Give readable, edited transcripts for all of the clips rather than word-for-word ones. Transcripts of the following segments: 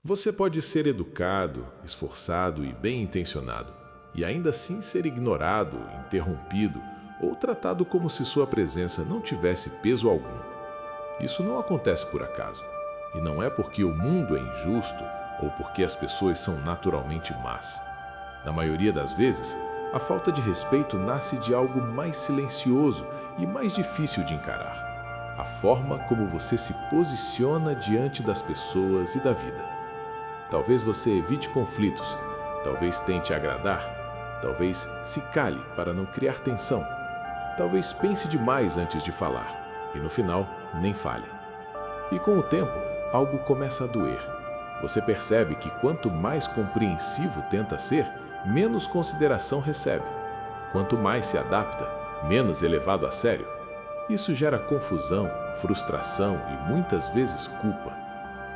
Você pode ser educado, esforçado e bem-intencionado, e ainda assim ser ignorado, interrompido ou tratado como se sua presença não tivesse peso algum. Isso não acontece por acaso, e não é porque o mundo é injusto ou porque as pessoas são naturalmente más. Na maioria das vezes, a falta de respeito nasce de algo mais silencioso e mais difícil de encarar: a forma como você se posiciona diante das pessoas e da vida. Talvez você evite conflitos, talvez tente agradar, talvez se cale para não criar tensão, talvez pense demais antes de falar e no final nem fale. E com o tempo, algo começa a doer. Você percebe que quanto mais compreensivo tenta ser, menos consideração recebe. Quanto mais se adapta, menos é levado a sério. Isso gera confusão, frustração e muitas vezes culpa.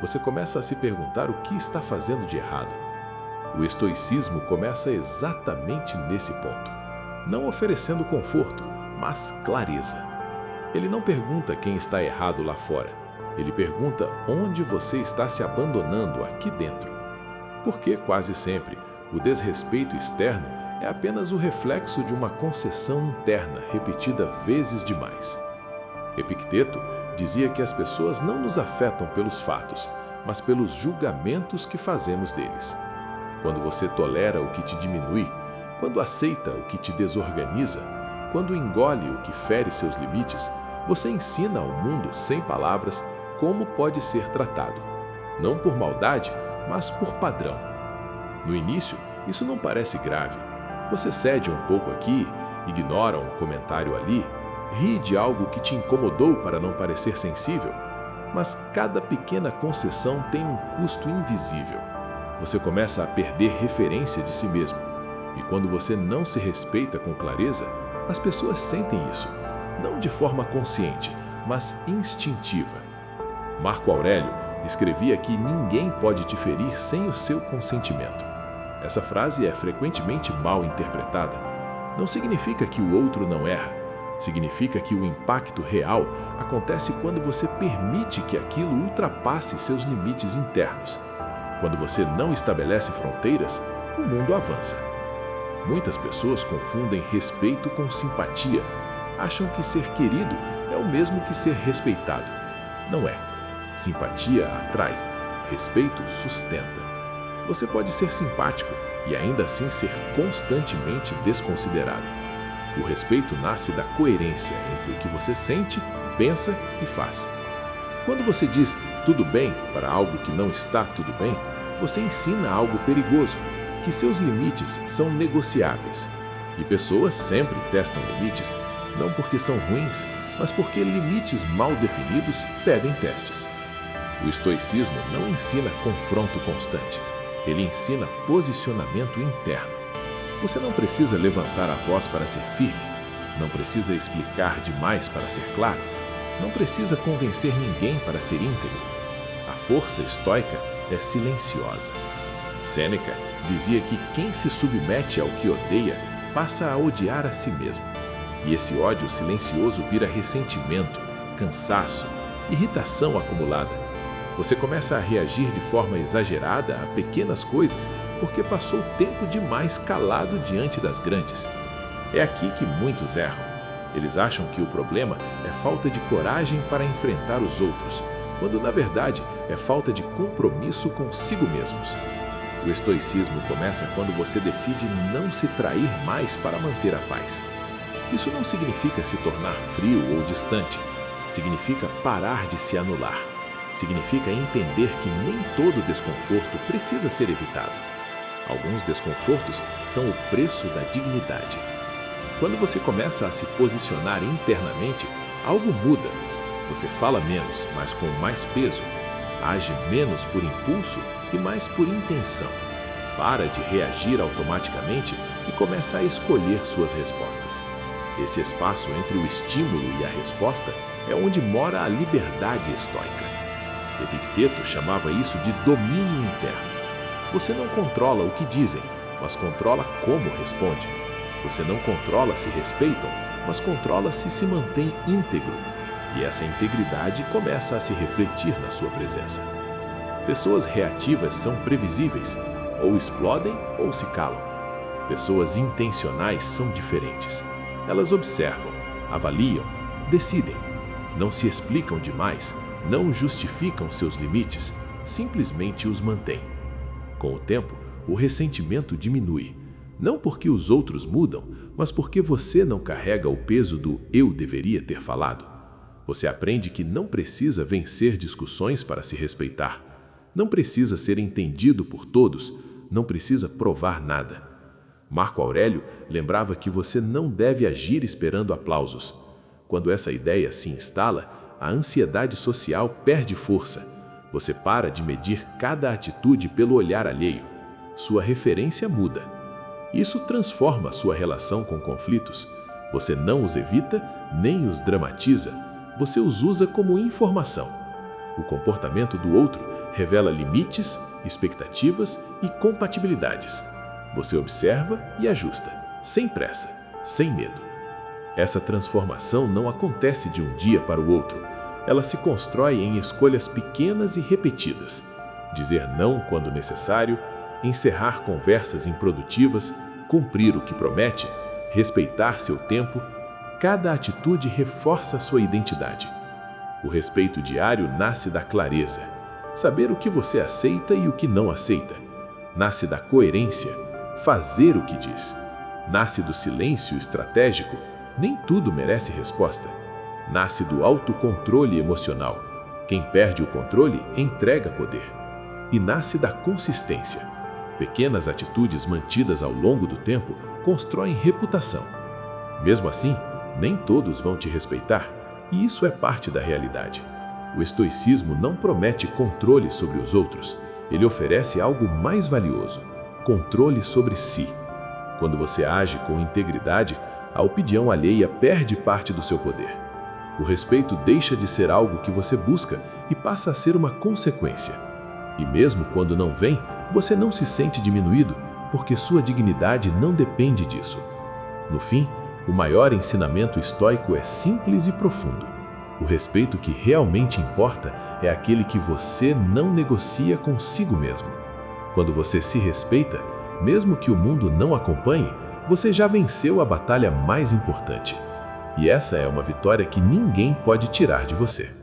Você começa a se perguntar o que está fazendo de errado. O estoicismo começa exatamente nesse ponto, não oferecendo conforto, mas clareza. Ele não pergunta quem está errado lá fora, ele pergunta onde você está se abandonando aqui dentro. Porque, quase sempre, o desrespeito externo é apenas o reflexo de uma concessão interna repetida vezes demais. Epicteto dizia que as pessoas não nos afetam pelos fatos, mas pelos julgamentos que fazemos deles. Quando você tolera o que te diminui, quando aceita o que te desorganiza, quando engole o que fere seus limites, você ensina ao mundo sem palavras como pode ser tratado. Não por maldade, mas por padrão. No início, isso não parece grave. Você cede um pouco aqui, ignora um comentário ali, ri de algo que te incomodou para não parecer sensível. Mas cada pequena concessão tem um custo invisível. Você começa a perder referência de si mesmo. E quando você não se respeita com clareza, as pessoas sentem isso, não de forma consciente, mas instintiva. Marco Aurélio escrevia que ninguém pode te ferir sem o seu consentimento. Essa frase é frequentemente mal interpretada. Não significa que o outro não erra. Significa que o impacto real acontece quando você permite que aquilo ultrapasse seus limites internos. Quando você não estabelece fronteiras, o mundo avança. Muitas pessoas confundem respeito com simpatia. Acham que ser querido é o mesmo que ser respeitado. Não é. Simpatia atrai, respeito sustenta. Você pode ser simpático e ainda assim ser constantemente desconsiderado. O respeito nasce da coerência entre o que você sente, pensa e faz. Quando você diz tudo bem para algo que não está tudo bem, você ensina algo perigoso, que seus limites são negociáveis. E pessoas sempre testam limites, não porque são ruins, mas porque limites mal definidos pedem testes. O estoicismo não ensina confronto constante, ele ensina posicionamento interno. Você não precisa levantar a voz para ser firme, não precisa explicar demais para ser claro, não precisa convencer ninguém para ser íntegro. A força estoica é silenciosa. Sêneca dizia que quem se submete ao que odeia passa a odiar a si mesmo. E esse ódio silencioso vira ressentimento, cansaço, irritação acumulada. Você começa a reagir de forma exagerada a pequenas coisas porque passou tempo demais calado diante das grandes. É aqui que muitos erram. Eles acham que o problema é falta de coragem para enfrentar os outros, quando na verdade é falta de compromisso consigo mesmos. O estoicismo começa quando você decide não se trair mais para manter a paz. Isso não significa se tornar frio ou distante. Significa parar de se anular. Significa entender que nem todo desconforto precisa ser evitado. Alguns desconfortos são o preço da dignidade. Quando você começa a se posicionar internamente, algo muda. Você fala menos, mas com mais peso. Age menos por impulso e mais por intenção. Para de reagir automaticamente e começa a escolher suas respostas. Esse espaço entre o estímulo e a resposta é onde mora a liberdade estoica. Epicteto chamava isso de domínio interno. Você não controla o que dizem, mas controla como responde. Você não controla se respeitam, mas controla se mantém íntegro. E essa integridade começa a se refletir na sua presença. Pessoas reativas são previsíveis, ou explodem ou se calam. Pessoas intencionais são diferentes. Elas observam, avaliam, decidem. Não se explicam demais, não justificam seus limites, simplesmente os mantêm. Com o tempo, o ressentimento diminui, não porque os outros mudam, mas porque você não carrega o peso do "eu deveria ter falado". Você aprende que não precisa vencer discussões para se respeitar. Não precisa ser entendido por todos, não precisa provar nada. Marco Aurélio lembrava que você não deve agir esperando aplausos. Quando essa ideia se instala, a ansiedade social perde força. Você para de medir cada atitude pelo olhar alheio. Sua referência muda. Isso transforma sua relação com conflitos. Você não os evita, nem os dramatiza. Você os usa como informação. O comportamento do outro revela limites, expectativas e compatibilidades. Você observa e ajusta, sem pressa, sem medo. Essa transformação não acontece de um dia para o outro. Ela se constrói em escolhas pequenas e repetidas. Dizer não quando necessário, encerrar conversas improdutivas, cumprir o que promete, respeitar seu tempo. Cada atitude reforça sua identidade. O respeito diário nasce da clareza. Saber o que você aceita e o que não aceita. Nasce da coerência. Fazer o que diz. Nasce do silêncio estratégico. Nem tudo merece resposta. Nasce do autocontrole emocional. Quem perde o controle entrega poder. E nasce da consistência. Pequenas atitudes mantidas ao longo do tempo constroem reputação. Mesmo assim, nem todos vão te respeitar, e isso é parte da realidade. O estoicismo não promete controle sobre os outros, ele oferece algo mais valioso: controle sobre si. Quando você age com integridade, a opinião alheia perde parte do seu poder. O respeito deixa de ser algo que você busca e passa a ser uma consequência. E mesmo quando não vem, você não se sente diminuído, porque sua dignidade não depende disso. No fim, o maior ensinamento estoico é simples e profundo. O respeito que realmente importa é aquele que você não negocia consigo mesmo. Quando você se respeita, mesmo que o mundo não acompanhe, você já venceu a batalha mais importante. E essa é uma vitória que ninguém pode tirar de você.